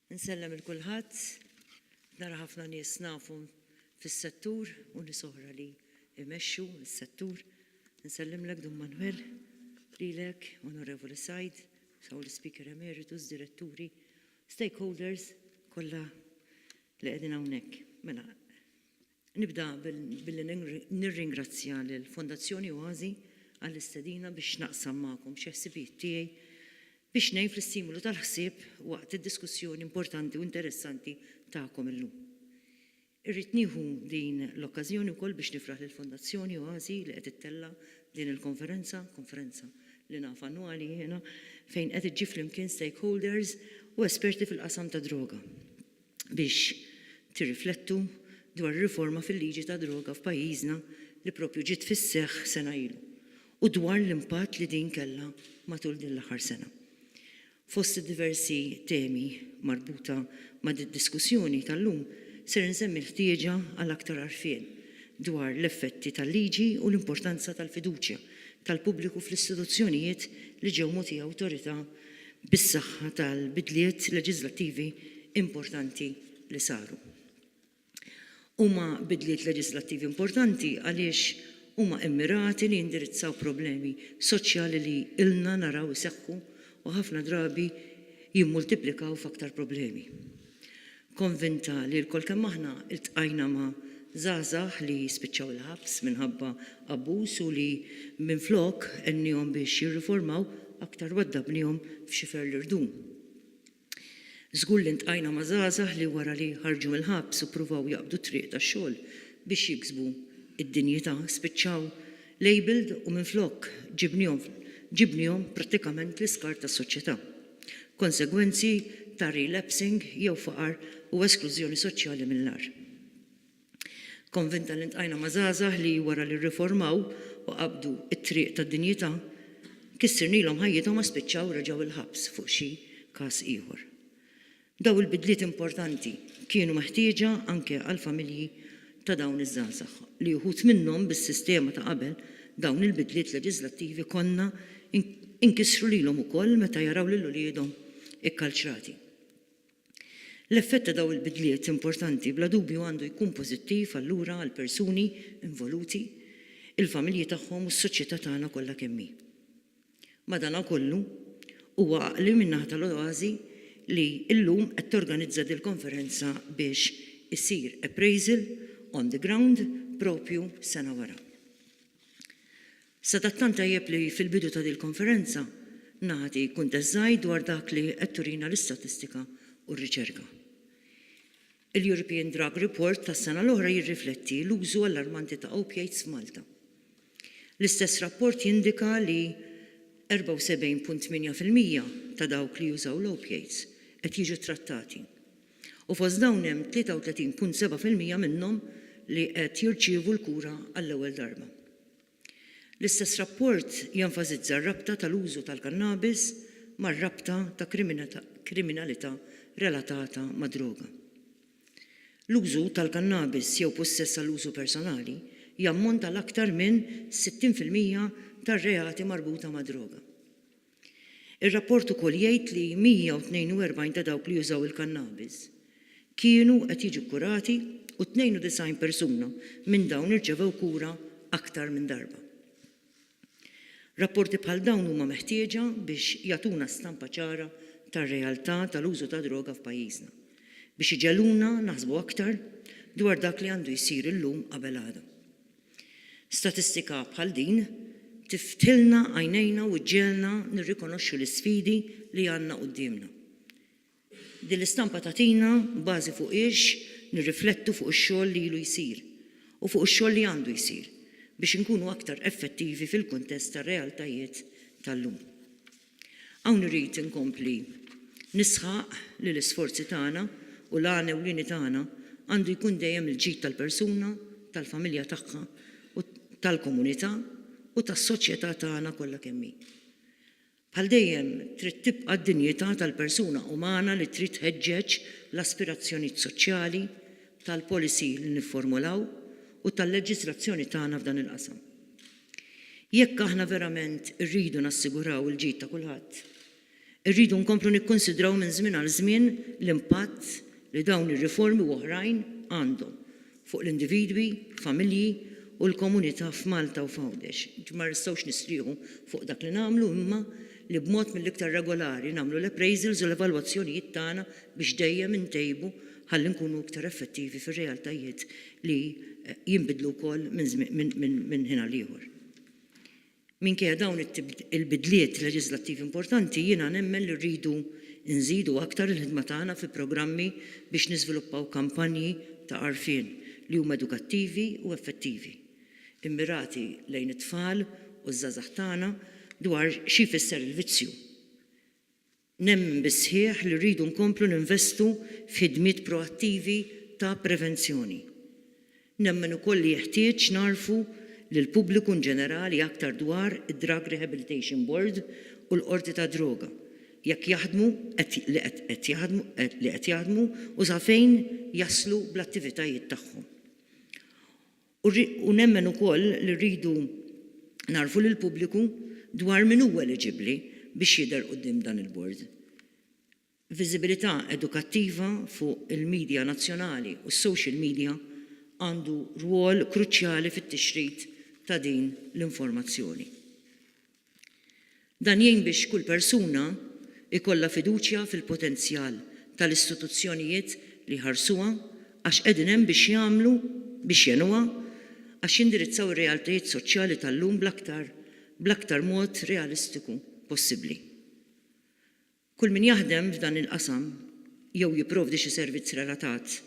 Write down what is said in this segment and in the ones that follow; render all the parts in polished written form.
Nsellem il-kulħadd, nara ħafna nies nafu fis-settur u nies oħra li imexxu s-settur. Nsellimlek Dun Manuel, lilek, Onorevoli Said, Sawl Speaker Emeritus, diretturi, stakeholders kollha li qegħdin hawnhekk. Mela, nibda billi nirringrazzja lill-Fondazzjoni Oasi għall-istedina biex naqsam magħkom xi ħsibijiet tiegħi biex ngħin fl-istimulu tal-ħsieb waqt id-diskussjoni importanti u interessanti tagħkom illum. Irrid nieħu din l-okkażjoni wkoll biex nifraħ lill-Fondazzjoni Oasi li qed ittella din il-konferenza li naf annwali jiena fejn qed iġġib flimkien stakeholders u esperti fil-qasam ta' droga biex tirriflettu dwar riforma fil-liġi ta' droga f'pajjiżna li proprju ġiet fis-seħħ sena ilu u dwar l-impatt li din kellha matul din l-aħħar sena. Fost diversi temi marbuta ma' diskussjoni tal-lum ser nsemmi l-ħtieġa għal aktar għarfien dwar l-effetti tal-liġi u l-importanza tal-fiduċja tal-pubbliku fl-istituzzjonijiet li ġew mogħtija awtorità bis-saħħa tal-bidliet leġislattivi importanti li saru. Huma bidliet leġislattivi importanti għaliex huma immirati li jindirizzaw problemi soċjali li ilna naraw iseħħu u ħafna drabi jimmultiplikaw f'aktar problemi. Konvinta li l-kol kemm aħna iltqajna ma' żgħażagħ li spiċċaw il-ħabs minħabba abbuż u li minflok ennihom biex jirriformaw aktar waddabnihom f'xifer l-irdum. Żgur li ntqajna ma' żgħażagħ li wara li ħarġu mill-ħabs u pruvaw jaqbdu triq tax-xogħol biex jiksbu id-dinjità spiċċaw labeled u minflok ġibnihom prattikament l-iskar tas-soċjetà. Konsegwenzi ta' relapsing jew faqar u esklużjoni soċjali mill-lar. Konvinta li ntqajna ma' żgħażagħ li wara li rriformaw u qabdu t-triq tad-dinjità kissirnilhom ħajjithom ma spiċċaw reġgħu il-ħabs fuq xi każ ieħor. Daw il-bidliet importanti kienu meħtieġa anke għall-familji ta' dawn iż-żgħażagħ li wħud minnhom bis-sistema ta' qabel dawn il-bidliet leġislattivi konna inkisru lilhom ukoll meta jaraw lil uliedhom ikkalċrati. L-effett ta' dawn il-bidliet importanti bla dubju għandu jkun pożittiv allura għal persuni involuti, il-familji tagħhom u s-soċjetà tagħna kollha kemm hi. Madankollu huwa għaqli min-naħa tal-Oasi li llum qed torganizza din konferenza biex isir appraisal on the ground propju sena wara. Sadattant tajjeb li fil-bidu ta' dil-konferenza nagħti kuntest żgħir dwar dak li qed turina l-istatistika u r-riċerka. Il-European Drug Report tas-sena l-oħra jirrifletti l-użu allarmanti ta' opiates f'Malta. L-istess rapport jindika li 74.8% ta' dawk li jużaw l-opiates qed jiġu trattati. U fost dawn hemm 33.7% minnhom li qed jirċievu l-kura għall-ewwel darba. L-istess rapport jenfasizza r-rabta tal-użu tal-kannabis mar-rabta ta' kriminalità relatata ma' droga. L-użu tal-kannabis jew possess għall-użu personali jammonta l-aktar minn 60% tar-reati marbuta ma' droga. Ir-rapport ukoll jgħid li 142 ta' dawk li jużaw il-kannabis kienu qed jiġu kurati u 92 persuna minn dawn irċevew kura aktar minn darba. Rapporti bħal dawn huma meħtieġa biex jagħtuna stampa ċara tar-realtà tal-użu ta' droga f'pajjiżna, biex iġeluna naħsbu aktar dwar dak li għandu jsir illum qabel għada. Statistika bħal din tiftilna għajnejna u ġġielna nirrikonoxxu l-isfidi li għandna qudiemna. Din l-istampa tagħtina bażi fuq nirriflettu fuq ix-xogħol li ilu jsir u fuq ix-xogħol li għandu jsir biex inkunu aktar effettivi fil-kuntest tar-realtajiet tal-lum. Hawn irid inkompli nisħaq li l-isforzi tagħna u l-għana u l-lini tagħna għandu jkun dejjem il-ġid tal-persuna, tal-familja tagħha u tal-komunità u tas-soċjetà tagħna kollha kemm hi. Bħal dejjem trid tibqa' d-dinjità tal-persuna umana li trid tħeġġeġ l-aspirazzjonijiet soċjali tal-policy li nifformulaw u tal-leġislazzjoni tagħna f'dan il-qasam. Jekk aħna verament rridu nassiguraw il-ġid ta' kulħadd, Irridu nkomplu nikkonsidraw minn żmien għal żmien l-impatt li dawn ir-riformi oħrajn għandhom fuq l-individwi, familji u l-komunità f'Malta u f'Għawdex. Ma nistgħux nisrieħu fuq dak li nagħmlu imma li b'mod mill-iktar regolari nagħmlu l-appraisals u l-evalwazzjonijiet tagħna biex dejjem intejbu ħalli nkunu iktar effettivi fir-realtajiet li jinbidlu wkoll minn ħin għal ieħor. Minkejja dawn il-bidliet leġislattivi importanti jiena nemmen li rridu nżidu aktar il-ħidma tagħna fi programmi biex niżviluppaw kampanji ta' għarfien li huma edukattivi u effettivi, immirati lejn it-tfal u ż-żgħażagħ tagħna dwar xi jfisser il-vizzju. Nemmen bisħieħ li rridu nkomplu ninvestu f'ħidmiet proattivi ta' prevenzjoni. Nemmen ukoll li jeħtieġ narfu lill-pubbliku ġenerali aktar dwar id-Drug Rehabilitation Board u l-qorti ta' droga, jekk jaħdmu li qed jaħdmu u sa fejn jaslu bl-attivitajiet tagħhom. U nemmen ukoll li rridu narfu lill-pubbliku dwar min huwa eliġibbli biex jidher quddiem dan il-bord. Viżibilità edukattiva fuq il-medja nazzjonali u s-social media għandu rwol kruċjali fit-tixrid ta' din l-informazzjoni. Dan jgħin biex kull persuna ikollha fiduċja fil-potenzjal tal-istituzzjonijiet li ħarsuha għax qegħdin hemm biex jagħmlu biex jenuha għax jindirizzaw ir-realtajiet soċjali tal-lum bl-aktar mod realistiku possibbli. Kull min jaħdem f'dan il-qasam jew jipprovdi xi servizz relatat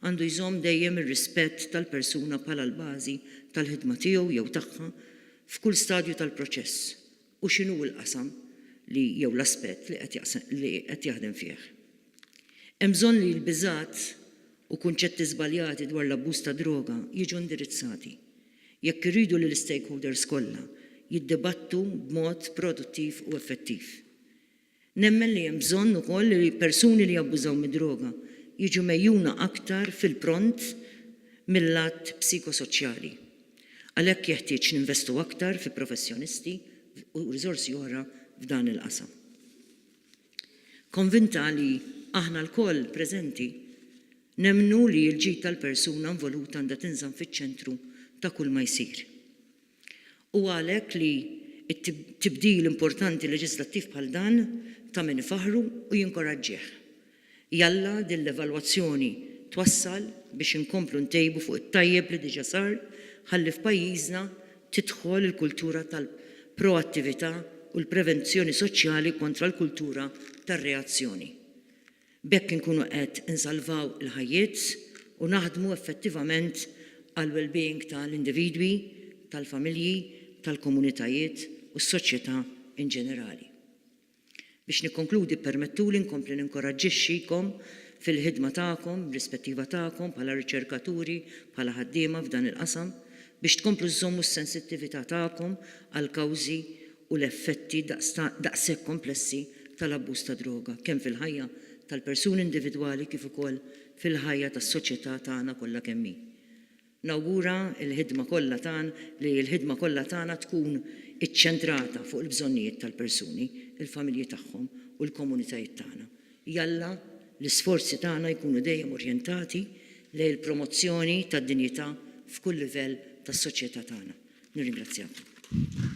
għandu jżomm dejjem ir-rispett tal-persuna bħala l-bażi tal-ħidma tiegħu jew tagħha f'kull stadju tal-proċess u x'inhu l-qasam li jew l-aspett li qed jaħdem fih. Hemm bżonn li l-biżgħat u kunċetti żbaljati dwar l-abbuż ta' droga jiġu indirizzati jekk irridu li l-stakeholders kollha jiddibattu b'mod produttiv u effettiv. Nemmen li hemm bżonn ukoll li persuni li jabbużaw mid-droga jiġu mejjuna aktar fil-pront mill-lat psikosoċjali. Għalhekk jeħtieġ ninvestu aktar fi professjonisti u riżorsi oħra f'dan il-qasam. Konvinta li aħna l-koll preżenti nemmnu li l-ġid tal-persuna involuta għandha tinżamm fiċ-ċentru ta' kull ma jsir. U għalhekk li t-tibdil importanti leġislattiv bħal dan ta' min ifaħru u jinkoraġġih. Jalla din l-evalwazzjoni twassal biex inkomplu ntejbu fuq it-tajjeb li diġà sar ħalli f'pajjiżna tidħol il-kultura tal-proattività u l-prevenzjoni soċjali kontra l-kultura tar-reazzjoni. B'hekk inkunu qed insalvaw il-ħajjiet u naħdmu effettivament għal well-being tal-individwi, tal-familji, tal-komunitajiet u s-soċjetà in ġenerali. Biex nikkonkludi permettuli nkompli ninkoraġġixxikom fil-ħidma tagħkom, rispettiva tagħkom bħala riċerkaturi, bħala ħaddiema f'dan il-qasam, biex tkomplu żommu s-sensittività tagħkom għal kawżi u l-effetti daqshekk komplessi tal-abbuż ta' droga, kemm fil-ħajja tal-persuni individwali kif ukoll fil-ħajja tas-soċjetà tagħna kollha kemm hi. Nawgura l-ħidma kollha tagħna tkun iċċentrata fuq il-bżonnijiet tal-persuni, il-familji tagħhom u l-komunitajiet tagħna. Jalla l-isforzi tagħna jkunu dejjem orjentati lejn il-promozzjoni tad-dinjità f'kull livell tas-soċjetà tagħna. Nirringrazzjakom.